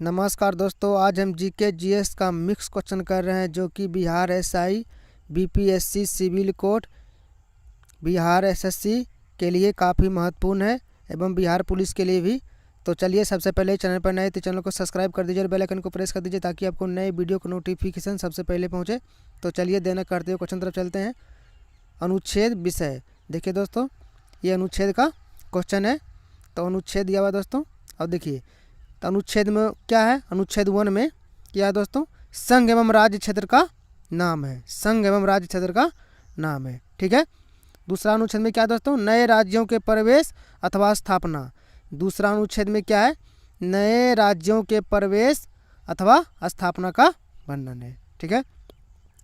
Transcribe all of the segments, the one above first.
नमस्कार दोस्तों, आज हम जीके जीएस का मिक्स क्वेश्चन कर रहे हैं जो कि Bihar SI, BPSC, civil court, Bihar SSC के लिए काफ़ी महत्वपूर्ण है एवं बिहार पुलिस के लिए भी। तो चलिए, सबसे पहले चैनल पर नए तो चैनल को सब्सक्राइब कर दीजिए और बेल आइकन को प्रेस कर दीजिए ताकि आपको नए वीडियो का नोटिफिकेशन सबसे पहले पहुँचे। तो चलिए, देना करते हुए क्वेश्चन तरफ चलते हैं। अनुच्छेद विषय, देखिए दोस्तों, ये अनुच्छेद का क्वेश्चन है। तो अनुच्छेद दिया हुआ दोस्तों, अब देखिए, तो अनुच्छेद में क्या है, अनुच्छेद 1 में क्या है दोस्तों, संघ एवं राज्य क्षेत्र का नाम है। संघ एवं राज्य क्षेत्र का नाम है, ठीक है। दूसरा अनुच्छेद में क्या है दोस्तों, नए राज्यों के प्रवेश अथवा स्थापना। दूसरा अनुच्छेद में क्या है, नए राज्यों के प्रवेश अथवा स्थापना का वर्णन है, ठीक है।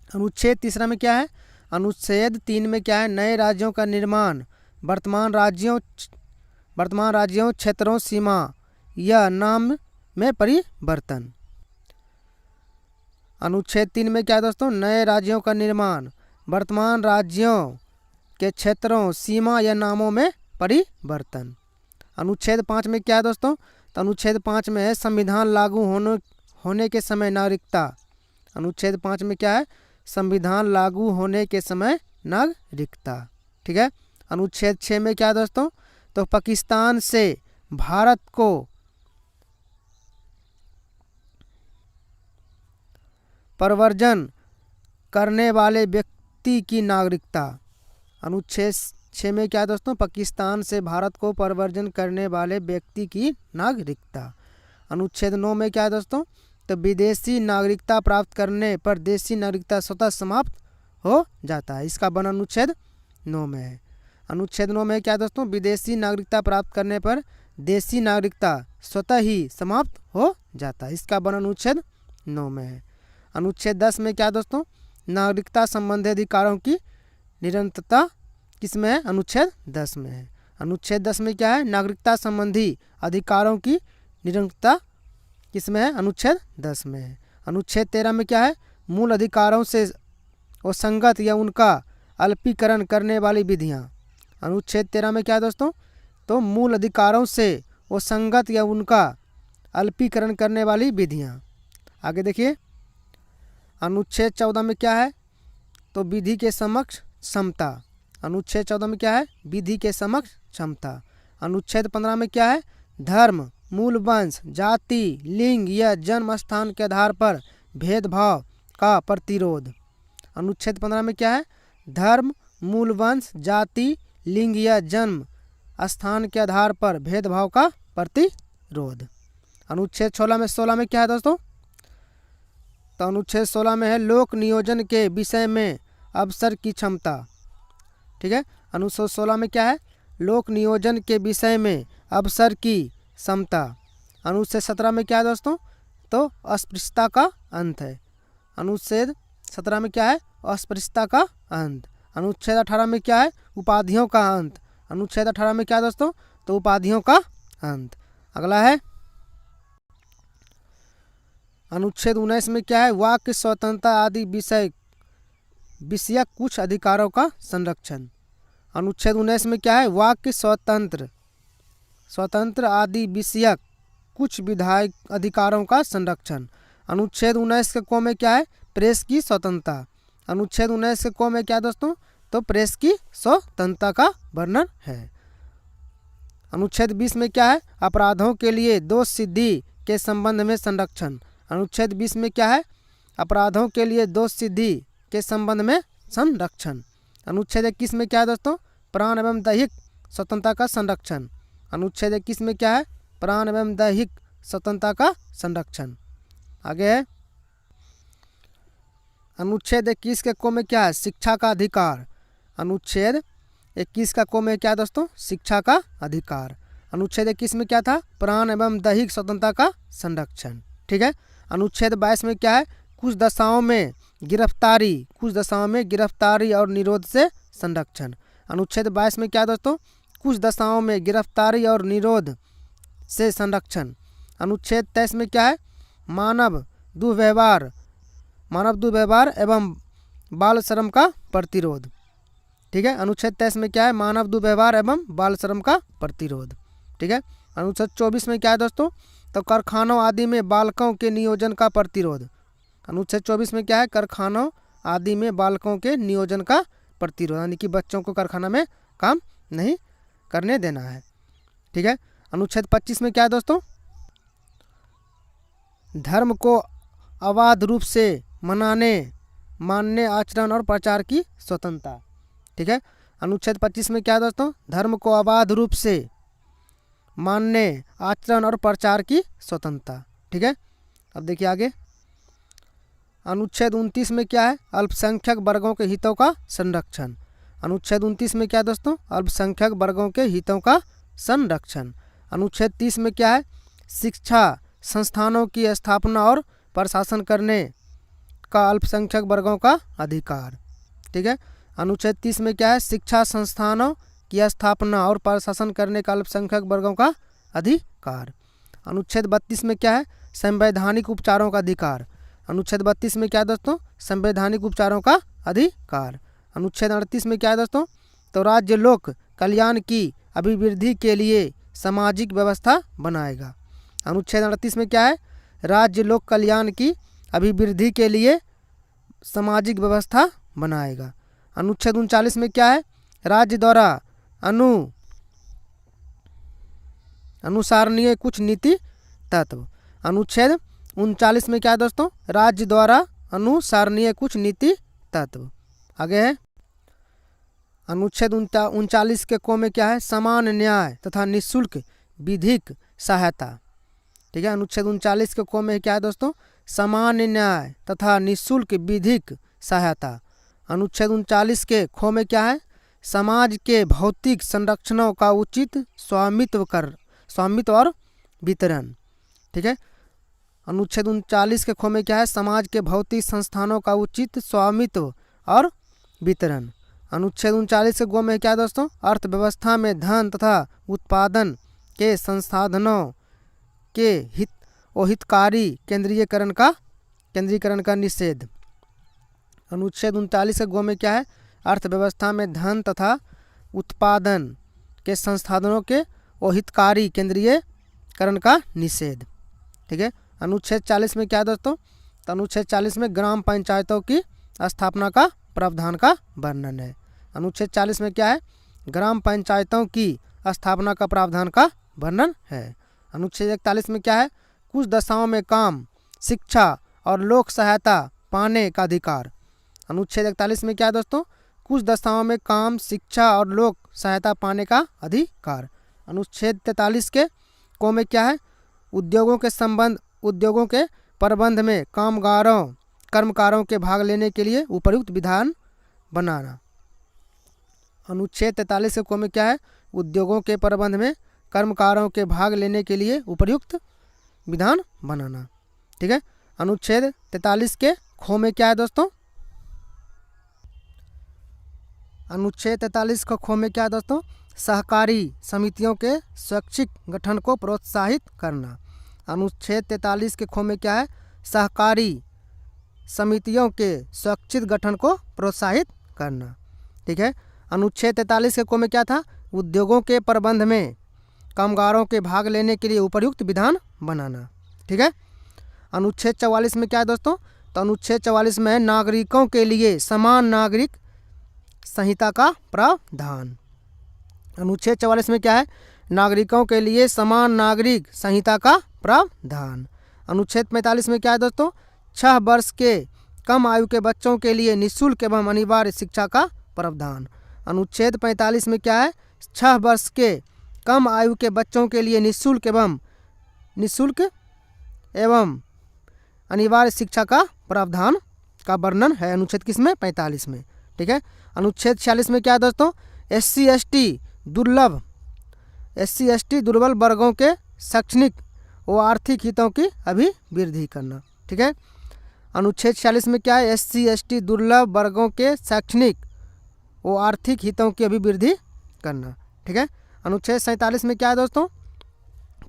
अनुच्छेद तीसरा में क्या है, अनुच्छेद 3 में क्या है, नए राज्यों का निर्माण, वर्तमान राज्यों क्षेत्रों सीमा या नाम में परिवर्तन। अनुच्छेद 3 में क्या है दोस्तों, नए राज्यों का निर्माण, वर्तमान राज्यों के क्षेत्रों सीमा या नामों में परिवर्तन। अनुच्छेद 5 में क्या है दोस्तों, तो अनुच्छेद 5 में है संविधान लागू होने के समय नागरिकता। अनुच्छेद 5 में क्या है, संविधान लागू होने के समय नागरिकता, ठीक है। अनुच्छेद 6 में क्या है दोस्तों, तो पाकिस्तान से भारत को प्रव्रजन करने वाले व्यक्ति की नागरिकता। अनुच्छेद 6 में क्या है दोस्तों, पाकिस्तान से भारत को प्रव्रजन करने वाले व्यक्ति की नागरिकता। अनुच्छेद 9 में क्या है दोस्तों, तो विदेशी नागरिकता प्राप्त करने पर देशी नागरिकता स्वतः समाप्त हो जाता है। इसका वर्णन अनुच्छेद 9 में है। अनुच्छेद 9 में क्या है दोस्तों, विदेशी नागरिकता प्राप्त करने पर देशी नागरिकता स्वतः ही समाप्त हो जाता है। इसका वर्णन अनुच्छेद 9 में है। अनुच्छेद 10 में क्या है दोस्तों, नागरिकता संबंधी अधिकारों की निरंतरता किस में है, अनुच्छेद 10 में है। अनुच्छेद 10 में क्या है, नागरिकता संबंधी अधिकारों की निरंतरता किस में है, अनुच्छेद 10 में है। अनुच्छेद 13 में क्या है, मूल अधिकारों से असंगत या उनका अल्पीकरण करने वाली विधियाँ। अनुच्छेद 13 में क्या है दोस्तों, तो मूल अधिकारों से असंगत या उनका अल्पीकरण करने वाली विधियाँ। आगे देखिए, अनुच्छेद 14 में क्या है, तो विधि के समक्ष क्षमता। अनुच्छेद 14 में क्या है, विधि के समक्ष क्षमता। अनुच्छेद 15 में क्या है, धर्म, मूल वंश, जाति, लिंग या जन्म स्थान के आधार पर भेदभाव का प्रतिरोध। अनुच्छेद 15 में क्या है, धर्म, मूल वंश, जाति, लिंग या जन्म स्थान के आधार पर भेदभाव का प्रतिरोध। अनुच्छेद 16 में क्या है दोस्तों, तो अनुच्छेद 16 में है लोक नियोजन के विषय में अवसर की क्षमता, ठीक है। अनुच्छेद 16 में क्या है, लोक नियोजन के विषय में अवसर की क्षमता। अनुच्छेद 17 में क्या है दोस्तों, तो अस्पृश्यता का अंत है। अनुच्छेद 17 में क्या है, अस्पृश्यता का अंत। अनुच्छेद 18 में क्या है, उपाधियों का अंत। अनुच्छेद 18 में क्या है दोस्तों, तो उपाधियों का अंत। अगला है अनुच्छेद 19 में क्या है, वाक्य स्वतंत्रता आदि विषयक कुछ अधिकारों का संरक्षण। अनुच्छेद 19 में क्या है, वाक्य स्वतंत्र आदि विषयक कुछ विधायक अधिकारों का संरक्षण। अनुच्छेद 19 के क में क्या है, प्रेस की स्वतंत्रता। अनुच्छेद 19 के क में क्या है दोस्तों, तो प्रेस की स्वतंत्रता का वर्णन है। अनुच्छेद 20 में क्या है, अपराधों के लिए दोष सिद्धि के संबंध में संरक्षण। अनुच्छेद 20 में क्या है, अपराधों के लिए दोष सिद्धि के संबंध में संरक्षण। अनुच्छेद 21 में क्या है दोस्तों, प्राण एवं दैहिक स्वतंत्रता का संरक्षण। अनुच्छेद 21 में क्या है, प्राण एवं दैहिक स्वतंत्रता का संरक्षण। आगे है अनुच्छेद 21 के क में क्या है, शिक्षा का अधिकार। अनुच्छेद 21 का क में क्या है दोस्तों, शिक्षा का अधिकार। अनुच्छेद 21 में क्या था, प्राण एवं दैहिक स्वतंत्रता का संरक्षण, ठीक है। अनुच्छेद 22 में क्या है, कुछ दशाओं में गिरफ्तारी और निरोध से संरक्षण। अनुच्छेद 22 में क्या है दोस्तों, कुछ दशाओं में गिरफ्तारी और निरोध से संरक्षण। अनुच्छेद 23 में क्या है, मानव दुर्व्यवहार एवं बाल श्रम का प्रतिरोध, ठीक है। अनुच्छेद 23 में क्या है, मानव दुर्व्यवहार एवं बाल श्रम का प्रतिरोध, ठीक है। अनुच्छेद 24 में क्या है दोस्तों, तो कारखानों आदि में बालकों के नियोजन का प्रतिरोध। अनुच्छेद 24 में क्या है, कारखानों आदि में बालकों के नियोजन का प्रतिरोध, यानी कि बच्चों को कारखाना में काम नहीं करने देना है। ठीक है। अनुच्छेद 25 में क्या है दोस्तों, धर्म को अबाध रूप से मनाने, मानने, आचरण और प्रचार की स्वतंत्रता। ठीक है। अनुच्छेद 25 में क्या है दोस्तों, धर्म को अबाध रूप से मानने, आचरण और प्रचार की स्वतंत्रता। ठीक है। अब देखिए आगे, अनुच्छेद 29 में क्या है, अल्पसंख्यक वर्गों के हितों का संरक्षण। अनुच्छेद 29 में क्या है दोस्तों, अल्पसंख्यक वर्गों के हितों का संरक्षण। अनुच्छेद 30 में क्या है, शिक्षा संस्थानों की स्थापना और प्रशासन करने का अल्पसंख्यक वर्गों का अधिकार। ठीक है। अनुच्छेद 30 में क्या है, शिक्षा संस्थानों की स्थापना और प्रशासन करने का अल्पसंख्यक वर्गों का अधिकार। अनुच्छेद 32 में क्या है, संवैधानिक उपचारों का अधिकार। अनुच्छेद 32 में क्या है दोस्तों, संवैधानिक उपचारों का अधिकार। अनुच्छेद 38 में क्या है दोस्तों, तो राज्य लोक कल्याण की अभिवृद्धि के लिए सामाजिक व्यवस्था बनाएगा। अनुच्छेद 38 में क्या है, राज्य लोक कल्याण की अभिवृद्धि के लिए सामाजिक व्यवस्था बनाएगा। अनुच्छेद 39 में क्या है, राज्य द्वारा अनुसारणीय कुछ नीति तत्व। अनुच्छेद 39 में क्या है दोस्तों, राज्य द्वारा अनुसारणीय कुछ नीति तत्व। आगे है अनुच्छेद 39 के को में क्या है, समान न्याय तथा निःशुल्क विधिक सहायता। ठीक है। अनुच्छेद 39 के को में क्या है दोस्तों, समान न्याय तथा निःशुल्क विधिक सहायता। अनुच्छेद 39 के खो में क्या है, समाज के भौतिक संरक्षणों का उचित स्वामित्व और वितरण। ठीक है। अनुच्छेद 39 के खो में क्या है, समाज के भौतिक संस्थानों का उचित स्वामित्व और वितरण। अनुच्छेद 39 के गो में क्या है दोस्तों, अर्थव्यवस्था में धन तथा उत्पादन के संसाधनों के हितकारी केंद्रीकरण का निषेध। अनुच्छेद 39 के गो में क्या है, अर्थव्यवस्था में धन तथा उत्पादन के संसाधनों के हितकारी केंद्रीकरण का निषेध। ठीक है। अनुच्छेद 40 में क्या है दोस्तों, तो अनुच्छेद 40 में ग्राम पंचायतों की स्थापना का प्रावधान का वर्णन है। अनुच्छेद 40 में क्या है, ग्राम पंचायतों की स्थापना का प्रावधान का वर्णन है। अनुच्छेद 41 में क्या है, कुछ दशाओं में काम, शिक्षा और लोक सहायता पाने का अधिकार। अनुच्छेद 41 में क्या है दोस्तों, कुछ दशाओं में काम, शिक्षा और लोक सहायता पाने का अधिकार। अनुच्छेद 43 के को में क्या है, उद्योगों के प्रबंध में कर्मकारों के भाग लेने के लिए उपयुक्त विधान बनाना। अनुच्छेद 43 के को में क्या है, उद्योगों के प्रबंध में कर्मकारों के भाग लेने के लिए उपयुक्त विधान बनाना। ठीक है। अनुच्छेद 43 के खो में क्या है दोस्तों, अनुच्छेद 43 के खो में क्या है दोस्तों, सहकारी समितियों के स्वैच्छिक गठन को प्रोत्साहित करना। अनुच्छेद 43 के खो में क्या है, सहकारी समितियों के स्वैच्छिक गठन को प्रोत्साहित करना। ठीक है। अनुच्छेद 43 के को में क्या था, उद्योगों के प्रबंध में कामगारों के भाग लेने के लिए उपयुक्त विधान बनाना। ठीक है। अनुच्छेद 44 में क्या है दोस्तों, तो अनुच्छेद 44 में नागरिकों के लिए समान नागरिक संहिता का प्रावधान। अनुच्छेद 44 में क्या है, नागरिकों के लिए समान नागरिक संहिता का प्रावधान। अनुच्छेद 45 में क्या है दोस्तों, 6 वर्ष के कम आयु के बच्चों के लिए निःशुल्क एवं अनिवार्य शिक्षा का प्रावधान। अनुच्छेद 45 में क्या है, 6 वर्ष के कम आयु के बच्चों के लिए निःशुल्क एवं अनिवार्य शिक्षा का प्रावधान का वर्णन है। अनुच्छेद किस में, 45 में। ठीक है। अनुच्छेद 46 में क्या है दोस्तों, SC ST दुर्बल वर्गों के शैक्षणिक व आर्थिक हितों की अभिवृद्धि करना। ठीक है। अनुच्छेद 46 में क्या है, SC ST दुर्लभ वर्गों के शैक्षणिक व आर्थिक हितों की अभिवृद्धि करना। ठीक है। अनुच्छेद 47 में क्या है दोस्तों,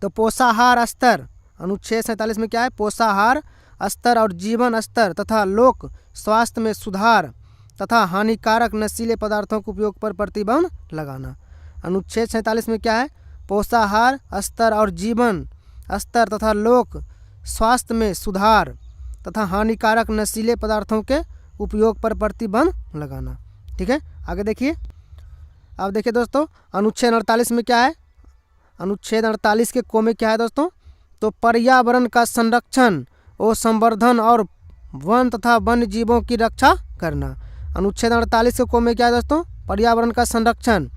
तो पोषाहार स्तर। अनुच्छेद 47 में क्या है, पोषाहार स्तर और जीवन स्तर तथा लोक स्वास्थ्य में सुधार तथा हानिकारक नशीले पदार्थों के उपयोग पर प्रतिबंध लगाना। अनुच्छेद 47 में क्या है, पोषाहार स्तर और जीवन स्तर तथा लोक स्वास्थ्य में सुधार तथा हानिकारक नशीले पदार्थों के उपयोग पर प्रतिबंध लगाना। ठीक है, आगे देखिए। अब देखिए दोस्तों, अनुच्छेद 48 में क्या है? अनुच्छेद 48 के को में क्या है दोस्तों? तो पर्यावरण का संरक्षण और संवर्धन और वन तथा वन्य जीवों की रक्षा करना। अनुच्छेद 48 के को में क्या है दोस्तों? पर्यावरण का संरक्षण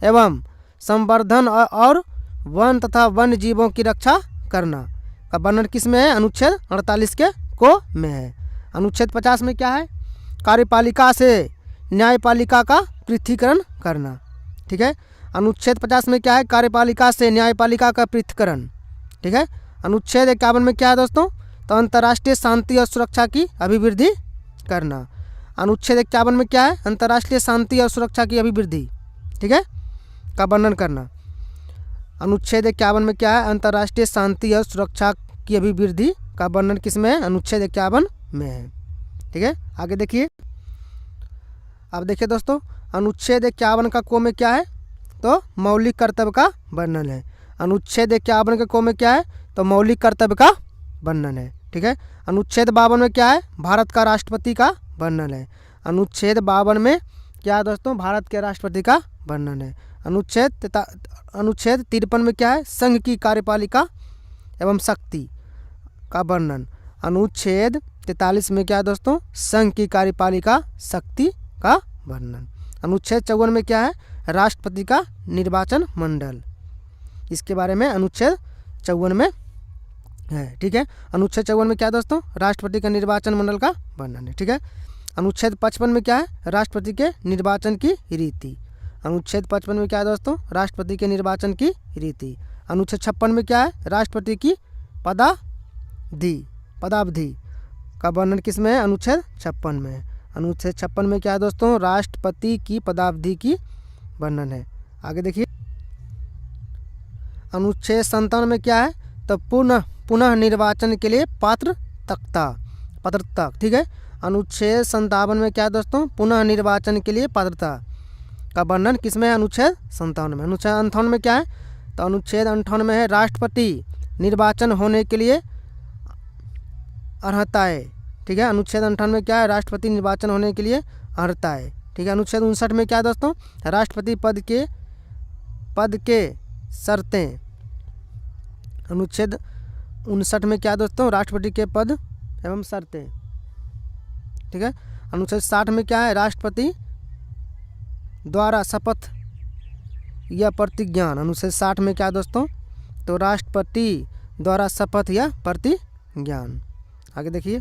एवं संवर्धन और वन तथा वन्य जीवों की रक्षा करना का वर्णन किस में है? अनुच्छेद 48 के को में है। अनुच्छेद 50 में क्या है? कार्यपालिका से न्यायपालिका का पृथक्करण करना। ठीक है, अनुच्छेद 50 में क्या है? कार्यपालिका से न्यायपालिका का पृथक्करण। ठीक है, अनुच्छेद 51 में क्या है दोस्तों? तो अंतर्राष्ट्रीय शांति और सुरक्षा की अभिवृद्धि करना। अनुच्छेद 51 में क्या है? अंतर्राष्ट्रीय शांति और सुरक्षा की अभिवृद्धि, ठीक है, का वर्णन करना। अनुच्छेद 51 में क्या है? अंतर्राष्ट्रीय शांति और सुरक्षा की अभिवृद्धि का वर्णन किस में है? अनुच्छेद 51 में है। ठीक है, आगे देखिए। अब देखिए दोस्तों, अनुच्छेद 51 का को में क्या है? तो मौलिक कर्तव्य का वर्णन है। अनुच्छेद 51 के को में क्या है? तो मौलिक कर्तव्य का वर्णन है। ठीक है, अनुच्छेद 52 में क्या है? भारत का राष्ट्रपति का वर्णन है। अनुच्छेद 52 में क्या है दोस्तों? भारत के राष्ट्रपति का वर्णन है। अनुच्छेद 53 में क्या है? संघ की कार्यपालिका एवं शक्ति का वर्णन। अनुच्छेद 43 में क्या है दोस्तों? संघ की कार्यपालिका शक्ति का वर्णन। अनुच्छेद 54 में क्या है? राष्ट्रपति का निर्वाचन मंडल, इसके बारे में अनुच्छेद 54 में है। ठीक है, अनुच्छेद 54 में क्या है दोस्तों? राष्ट्रपति का निर्वाचन मंडल का वर्णन है। ठीक है, अनुच्छेद 55 में क्या है? राष्ट्रपति के निर्वाचन की रीति। अनुच्छेद 55 में क्या है दोस्तों? राष्ट्रपति के निर्वाचन की रीति। अनुच्छेद 56 में क्या है? राष्ट्रपति की पदावधि का वर्णन किस में है? अनुच्छेद 56 में है। अनुच्छेद 56 में क्या है दोस्तों? राष्ट्रपति की पदावधि की वर्णन है। आगे देखिए। अनुच्छेद 57 में क्या है? तो पुनः निर्वाचन के लिए पात्रता। ठीक है, अनुच्छेद 57 में क्या है दोस्तों? पुनः निर्वाचन के लिए पात्रता का वर्णन किसमें है? अनुच्छेद 57 में। अनुच्छेद 58 में क्या है? तो अनुच्छेद 58 में है राष्ट्रपति निर्वाचन होने के लिए अर्हता है। ठीक है, अनुच्छेद 58 में क्या है? राष्ट्रपति निर्वाचन होने के लिए अर्हता है। ठीक है, अनुच्छेद 59 में क्या है दोस्तों? राष्ट्रपति पद के शर्तें। अनुच्छेद 59 में क्या है दोस्तों? राष्ट्रपति के पद एवं शर्तें। ठीक है, अनुच्छेद 60 में क्या है? राष्ट्रपति द्वारा शपथ या प्रतिज्ञान। अनुच्छेद 60 में क्या है दोस्तों? तो राष्ट्रपति द्वारा शपथ या प्रतिज्ञान। आगे देखिए।